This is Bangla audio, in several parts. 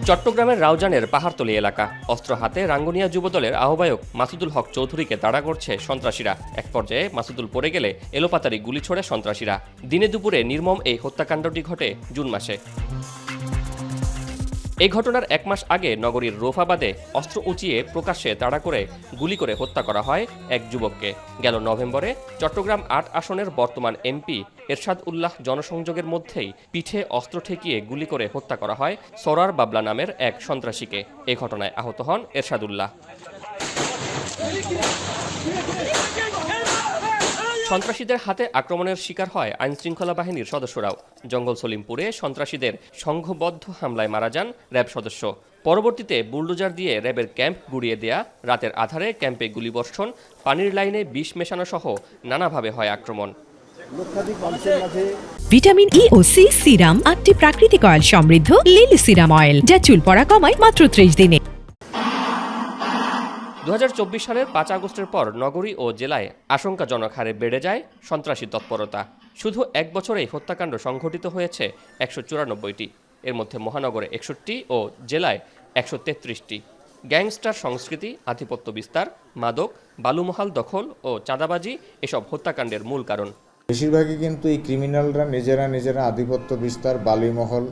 চট্টগ্রামের রাউজানের পাহাড়তলী এলাকা অস্ত্র হাতে রাঙ্গুনিয়া যুবদলের আহ্বায়ক মাসুদুল হক চৌধুরীকে তাড়া করছে সন্ত্রাসীরা। এক পর্যায়ে মাসুদুল পড়ে গেলে এলোপাতাড়ি গুলি ছোড়ে সন্ত্রাসীরা। দিনে দুপুরে নির্মম এই হত্যাকাণ্ডটি ঘটে জুন মাসে। এই ঘটনার এক মাস আগে নগরীর রোফাবাদে অস্ত্র উঁচিয়ে প্রকাশ্যে তাড়া করে গুলি করে হত্যা করা হয় এক যুবককে। গেল নভেম্বরে চট্টগ্রাম ৮ আসনের বর্তমান এমপি এরশাদ উল্লাহ জনসংযোগের মধ্যেই পিঠে অস্ত্র ঠেকিয়ে গুলি করে হত্যা করা হয় সরার বাবলা নামের এক সন্ত্রাসীকে। এ ঘটনায় আহত হন এরশাদ উল্লাহ। সন্ত্রাসীদের হাতে আক্রমণের শিকার হয় আইনশৃঙ্খলা বাহিনীর সদস্যরাও। জঙ্গল সলিমপুরে সন্ত্রাসীদের সংঘবদ্ধ হামলায় মারা যান র্যাব সদস্য। পরবর্তীতে বুলডোজার দিয়ে র্যাবের ক্যাম্প গুড়িয়ে দেয়া, রাতের আধারে ক্যাম্পে গুলিবর্ষণ, পানির লাইনে বিষ মেশানো সহ নানাভাবে হয় আক্রমণ। ভিটামিন ই ও সি সিরাম ৮টি প্রাকৃতিক অয়েল সমৃদ্ধ লিলি সিরাম অয়েল, যা চুল পড়া কমায় মাত্র ৩০ দিনে। ২০২৪ সালের ৫ আগস্টের পর নগরী ও জেলায় আশঙ্কাজনক হারে বেড়ে যায় সন্ত্রাসী তৎপরতা। শুধু এক বছরেই হত্যাকাণ্ড সংঘটিত হয়েছে ১৯৪টি। এর মধ্যে মহানগরে ৬১ ও জেলায় ১৩৩টি। গ্যাংস্টার সংস্কৃতি, আধিপত্য বিস্তার, মাদক, বালুমহাল দখল ও চাঁদাবাজি এসব হত্যাকাণ্ডের মূল কারণ। বেশিরভাগই কিন্তু এই ক্রিমিনালরা নিজেরা আধিপত্য বিস্তার, বালুমহল,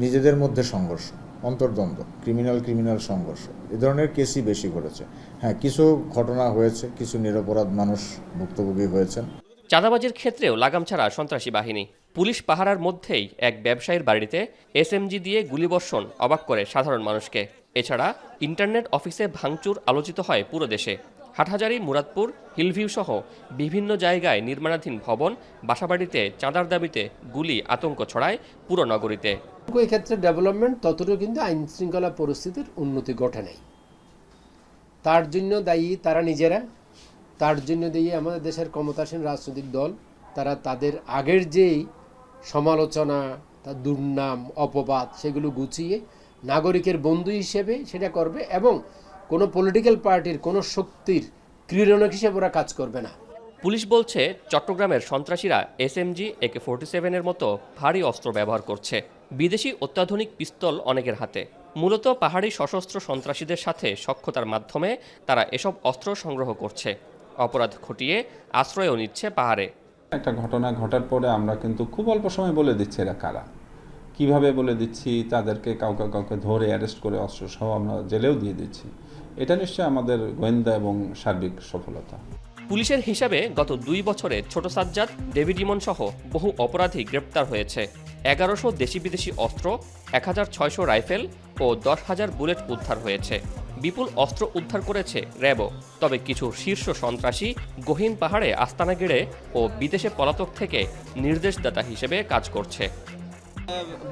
নিজেদের মধ্যে সংঘর্ষ, অন্তর্দ্বন্দ্ব, ক্রিমিনাল সংঘর্ষ, এ ধরনের কেসই বেশি ঘটেছে। হ্যাঁ, কিছু ঘটনা হয়েছে, কিছু নিরপরাধ মানুষ ভুক্তভোগী হয়েছেন। চাঁদাবাজির ক্ষেত্রেও লাগাম ছাড়া সন্ত্রাসী বাহিনী। পুলিশ পাহারার মধ্যেই এক ব্যবসায়ীর বাড়িতে এসএমজি দিয়ে গুলিবর্ষণ অবাক করে সাধারণ মানুষকে। এছাড়া ইন্টারনেট অফিসে ভাঙচুর আলোচিত হয় পুরো দেশে। হাটহাজারী, মুরাদপুর, হিলভিউ সহ বিভিন্ন জায়গায় নির্মাণাধীন ভবন, বাসাবাড়িতে চাঁদার দাবিতে গুলি আতঙ্ক ছড়ায় পুরো নগরীতে। এই ক্ষেত্রে ডেভেলপমেন্ট ততটুকু কিন্তু আইন শৃঙ্খলা পরিস্থিতির উন্নতি ঘটে নাই। তার জন্য দায়ী তারা নিজেরা, তার জন্য দায়ী আমাদের দেশের ক্ষমতাসীন রাজনৈতিক দল। তারা তাদের আগের যেই সমালোচনা, তার দুর্নাম, অপবাদ, সেগুলো গুছিয়ে নাগরিকের বন্ধু হিসেবে সেটা করবে এবং কোনো পলিটিক্যাল পার্টির কোনো শক্তির ক্রীড়নক হিসেবে ওরা কাজ করবে না। পুলিশ বলছে চট্টগ্রামের সন্ত্রাসীরা এসএমজি, AK-47 মতো ভারী অস্ত্র ব্যবহার করছে। বিদেশি অত্যাধুনিক পিস্তল অনেকের হাতে। মূলত পাহাড়ি সশস্ত্র সন্ত্রাসীদের সাথে সখ্যতার মাধ্যমে তারা এসব অস্ত্র সংগ্রহ করছে। অপরাধ ঘটিয়ে আশ্রয়ও নিচ্ছে পাহাড়ে। একটা ঘটনা ঘটার পরে আমরা কিন্তু খুব অল্প সময় বলে দিচ্ছি এরা কারা, কিভাবে বলে দিচ্ছি, তাদেরকে কাউকে ধরে অ্যারেস্ট করে অস্ত্র সহ আমরা জেলেও দিয়ে দিচ্ছি। এটা নিশ্চয়ই আমাদের গোয়েন্দা এবং সার্বিক সফলতা। পুলিশের হিসাবে গত 2 বছরে ছোট সাজ্জাদ, ডেভিড ইমন সহ বহু অপরাধী গ্রেপ্তার হয়েছে। 1100 দেশি বিদেশি অস্ত্র, 1600 রাইফেল ও 10,000 বুলেট উদ্ধার হয়েছে। বিপুল অস্ত্র উদ্ধার করেছে র্যাবও। তবে কিছু শীর্ষ সন্ত্রাসী গহীন পাহাড়ে আস্তানা গেড়ে ও বিদেশে পলাতক থেকে নির্দেশদাতা হিসেবে কাজ করছে।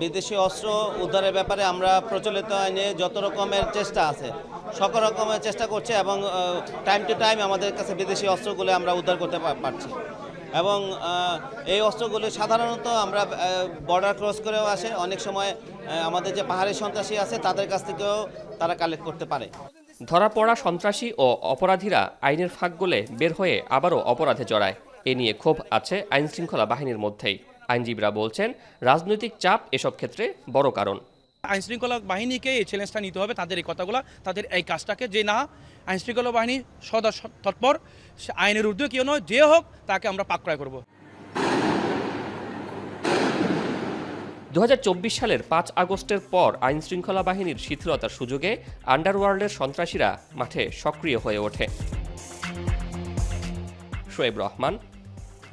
বিদেশি অস্ত্র উদ্ধারের ব্যাপারে আমরা প্রচলিত আইনে যত রকমের চেষ্টা আছে সকল রকমের চেষ্টা করছে এবং টাইম টু টাইম আমাদের কাছে বিদেশি অস্ত্রগুলো আমরা উদ্ধার করতে পারছি এবং এই অস্ত্রগুলো সাধারণত আমরা বর্ডার ক্রস করেও আসে। অনেক সময় আমাদের যে পাহাড়ি সন্ত্রাসী আছে তাদের কাছ থেকেও তারা কালেক্ট করতে পারে। ধরা পড়া সন্ত্রাসী ও অপরাধীরা আইনের ফাঁক গলে বের হয়ে আবারও অপরাধে জড়ায়। এ নিয়ে ক্ষোভ আছে আইনশৃঙ্খলা বাহিনীর মধ্যেই। আইনজীবীরা বলছেন রাজনৈতিক চাপ এসব ক্ষেত্রে বড় কারণ। আইনশৃঙ্খলা বাহিনীকে এই চ্যালেঞ্জটা নিতে হবে, তাদের এই কথাগুলো, তাদের এই কাজটাকে, যে না আইনশৃঙ্খলা বাহিনী সদা তৎপর, আইনের ঊর্ধ্বে কেউ নয়, যে হোক তাকে আমরা পাকড়ায় করব। 2024 সালের 5 আগস্টের পর আইনশৃঙ্খলা বাহিনীর শিথিলতার সুযোগে আন্ডারওয়ার্ল্ডের সন্ত্রাসীরা মাঠে সক্রিয় হয়ে ওঠে। শোয়েব রহমান,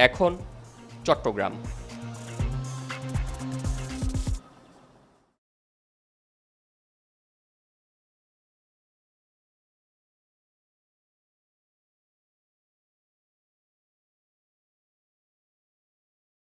এখন, চট্টগ্রাম।